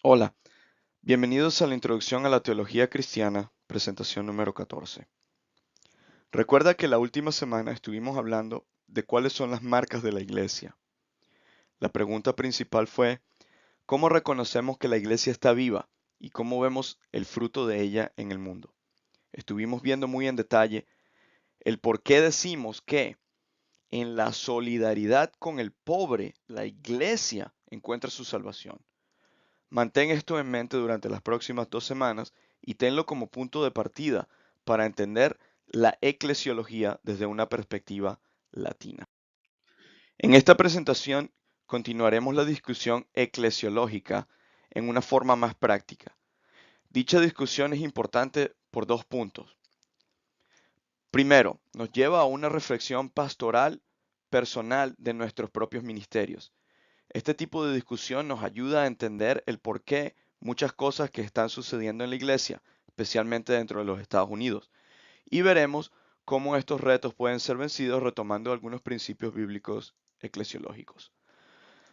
Hola, bienvenidos a la Introducción a la Teología Cristiana, presentación número 14. Recuerda que la última semana estuvimos hablando de cuáles son las marcas de la iglesia. La pregunta principal fue, ¿cómo reconocemos que la iglesia está viva y cómo vemos el fruto de ella en el mundo? Estuvimos viendo muy en detalle el por qué decimos que en la solidaridad con el pobre, la iglesia encuentra su salvación. Mantén esto en mente durante las próximas 2 semanas y tenlo como punto de partida para entender la eclesiología desde una perspectiva latina. En esta presentación continuaremos la discusión eclesiológica en una forma más práctica. Dicha discusión es importante por 2 puntos. Primero, nos lleva a una reflexión pastoral personal de nuestros propios ministerios. Este tipo de discusión nos ayuda a entender el por qué muchas cosas que están sucediendo en la iglesia, especialmente dentro de los Estados Unidos, y veremos cómo estos retos pueden ser vencidos retomando algunos principios bíblicos eclesiológicos.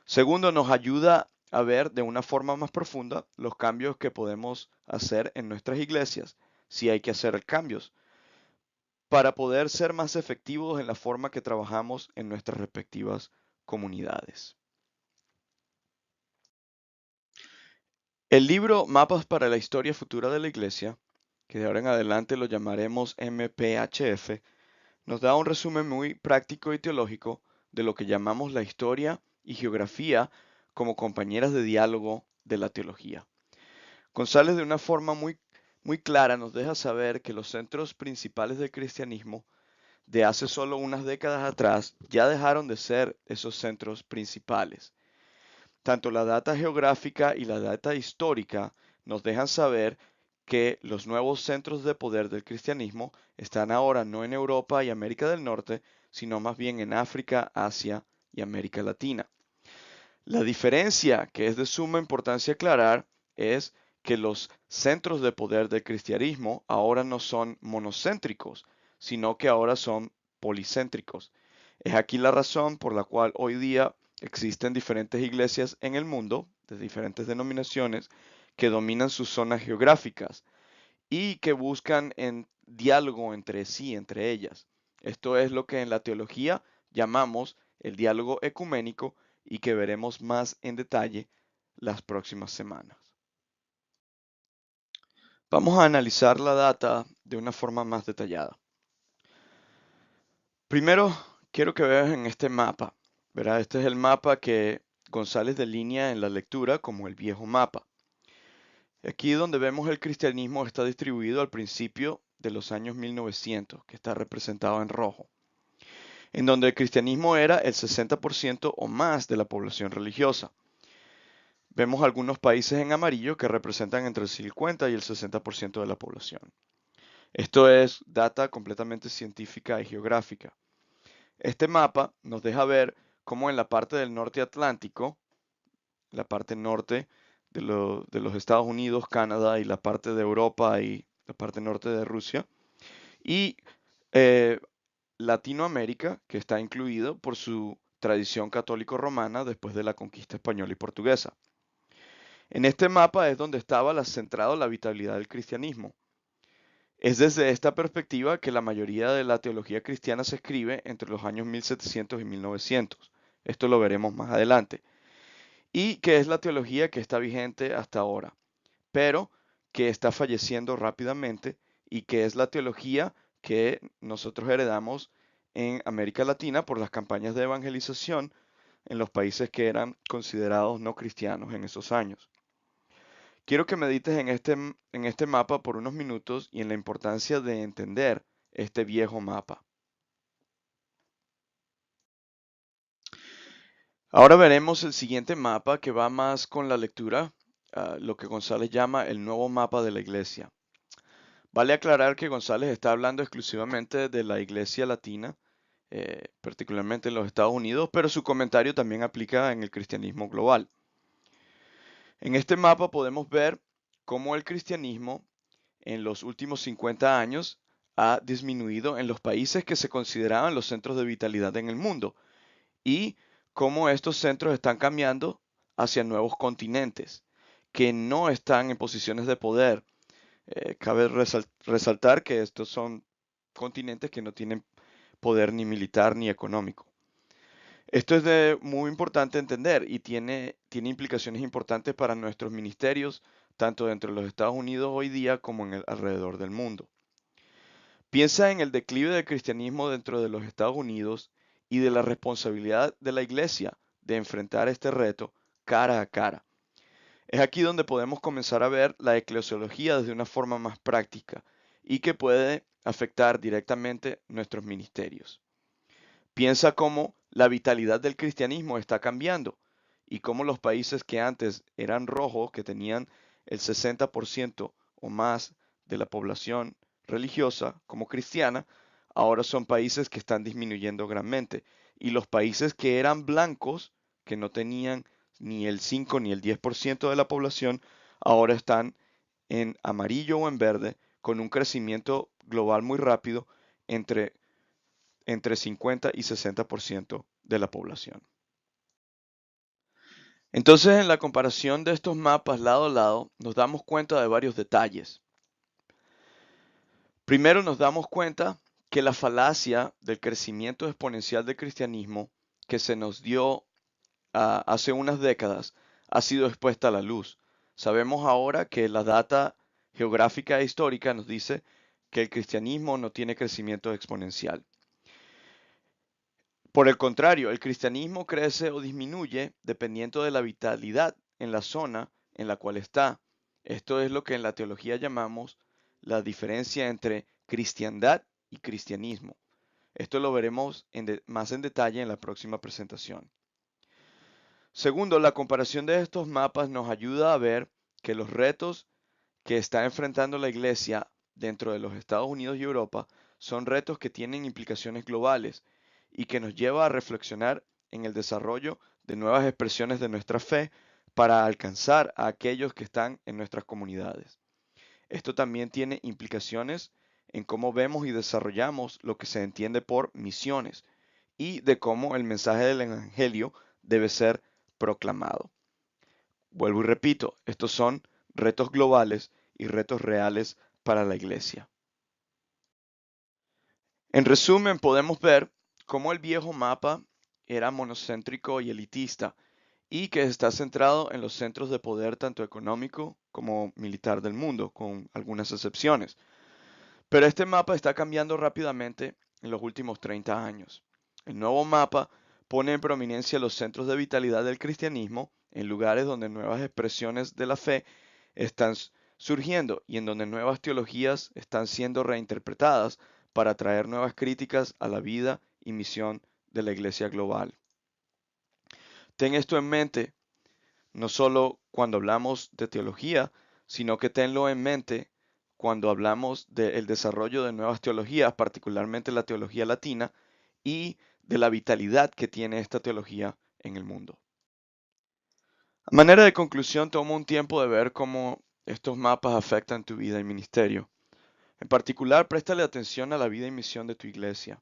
Segundo, nos ayuda a ver de una forma más profunda los cambios que podemos hacer en nuestras iglesias, si hay que hacer cambios, para poder ser más efectivos en la forma que trabajamos en nuestras respectivas comunidades. El libro Mapas para la Historia Futura de la Iglesia, que de ahora en adelante lo llamaremos MPHF, nos da un resumen muy práctico y teológico de lo que llamamos la historia y geografía como compañeras de diálogo de la teología. González de una forma muy clara nos deja saber que los centros principales del cristianismo de hace solo unas décadas atrás ya dejaron de ser esos centros principales. Tanto la data geográfica y la data histórica nos dejan saber que los nuevos centros de poder del cristianismo están ahora no en Europa y América del Norte, sino más bien en África, Asia y América Latina. La diferencia que es de suma importancia aclarar es que los centros de poder del cristianismo ahora no son monocéntricos, sino que ahora son policéntricos. Es aquí la razón por la cual hoy día existen diferentes iglesias en el mundo, de diferentes denominaciones, que dominan sus zonas geográficas y que buscan en diálogo entre sí, entre ellas. Esto es lo que en la teología llamamos el diálogo ecuménico y que veremos más en detalle las próximas semanas. Vamos a analizar la data de una forma más detallada. Primero, quiero que veas en este mapa, ¿verdad? Este es el mapa que González delinea en la lectura como el viejo mapa. Aquí donde vemos el cristianismo está distribuido al principio de los años 1900, que está representado en rojo, en donde el cristianismo era el 60% o más de la población religiosa. Vemos algunos países en amarillo que representan entre el 50 y el 60% de la población. Esto es data completamente científica y geográfica. Este mapa nos deja ver cómo en la parte del norte atlántico, la parte norte de los Estados Unidos, Canadá y la parte de Europa y la parte norte de Rusia, y eh, Latinoamérica, que está incluido por su tradición católico-romana después de la conquista española y portuguesa. En este mapa es donde estaba centrado la vitalidad del cristianismo. Es desde esta perspectiva que la mayoría de la teología cristiana se escribe entre los años 1700 y 1900. Esto lo veremos más adelante. Y que es la teología que está vigente hasta ahora, pero que está falleciendo rápidamente y que es la teología que nosotros heredamos en América Latina por las campañas de evangelización en los países que eran considerados no cristianos en esos años. Quiero que medites en este mapa por unos minutos y en la importancia de entender este viejo mapa. Ahora veremos el siguiente mapa que va más con la lectura, lo que González llama el nuevo mapa de la iglesia. Vale aclarar que González está hablando exclusivamente de la iglesia latina, particularmente en los Estados Unidos, pero su comentario también aplica en el cristianismo global. En este mapa podemos ver cómo el cristianismo en los últimos 50 años ha disminuido en los países que se consideraban los centros de vitalidad en el mundo y cómo estos centros están cambiando hacia nuevos continentes, que no están en posiciones de poder. Cabe resaltar que estos son continentes que no tienen poder ni militar ni económico. Esto es muy importante entender y tiene implicaciones importantes para nuestros ministerios, tanto dentro de los Estados Unidos hoy día como en alrededor del mundo. Piensa en el declive del cristianismo dentro de los Estados Unidos y de la responsabilidad de la iglesia de enfrentar este reto cara a cara. Es aquí donde podemos comenzar a ver la eclesiología desde una forma más práctica y que puede afectar directamente nuestros ministerios. Piensa cómo la vitalidad del cristianismo está cambiando y cómo los países que antes eran rojos, que tenían el 60% o más de la población religiosa como cristiana, ahora son países que están disminuyendo grandemente. Y los países que eran blancos, que no tenían ni el 5 ni el 10% de la población, ahora están en amarillo o en verde, con un crecimiento global muy rápido entre 50 y 60% de la población. Entonces, en la comparación de estos mapas lado a lado, nos damos cuenta de varios detalles. Primero, nos damos cuenta que la falacia del crecimiento exponencial del cristianismo que se nos dio hace unas décadas ha sido expuesta a la luz. Sabemos ahora que la data geográfica e histórica nos dice que el cristianismo no tiene crecimiento exponencial. Por el contrario, el cristianismo crece o disminuye dependiendo de la vitalidad en la zona en la cual está. Esto es lo que en la teología llamamos la diferencia entre cristiandad y cristianismo. Esto lo veremos más en detalle en la próxima presentación. Segundo, la comparación de estos mapas nos ayuda a ver que los retos que está enfrentando la Iglesia dentro de los Estados Unidos y Europa son retos que tienen implicaciones globales y que nos lleva a reflexionar en el desarrollo de nuevas expresiones de nuestra fe para alcanzar a aquellos que están en nuestras comunidades. Esto también tiene implicaciones en cómo vemos y desarrollamos lo que se entiende por misiones y de cómo el mensaje del Evangelio debe ser proclamado. Vuelvo y repito, estos son retos globales y retos reales para la iglesia. En resumen, podemos ver cómo el viejo mapa era monocéntrico y elitista y que está centrado en los centros de poder tanto económico como militar del mundo, con algunas excepciones. Pero este mapa está cambiando rápidamente en los últimos 30 años. El nuevo mapa pone en prominencia los centros de vitalidad del cristianismo en lugares donde nuevas expresiones de la fe están surgiendo y en donde nuevas teologías están siendo reinterpretadas para traer nuevas críticas a la vida y misión de la iglesia global. Ten esto en mente, no solo cuando hablamos de teología, sino que tenlo en mente cuando hablamos del desarrollo de nuevas teologías, particularmente la teología latina, y de la vitalidad que tiene esta teología en el mundo. A manera de conclusión, toma un tiempo de ver cómo estos mapas afectan tu vida y ministerio. En particular, préstale atención a la vida y misión de tu iglesia.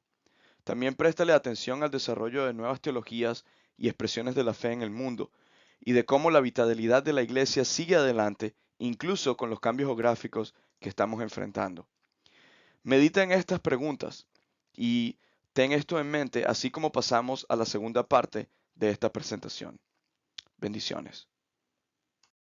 También préstale atención al desarrollo de nuevas teologías y expresiones de la fe en el mundo, y de cómo la vitalidad de la iglesia sigue adelante, incluso con los cambios geográficos que estamos enfrentando. Medita en estas preguntas y ten esto en mente, así como pasamos a la segunda parte de esta presentación. Bendiciones.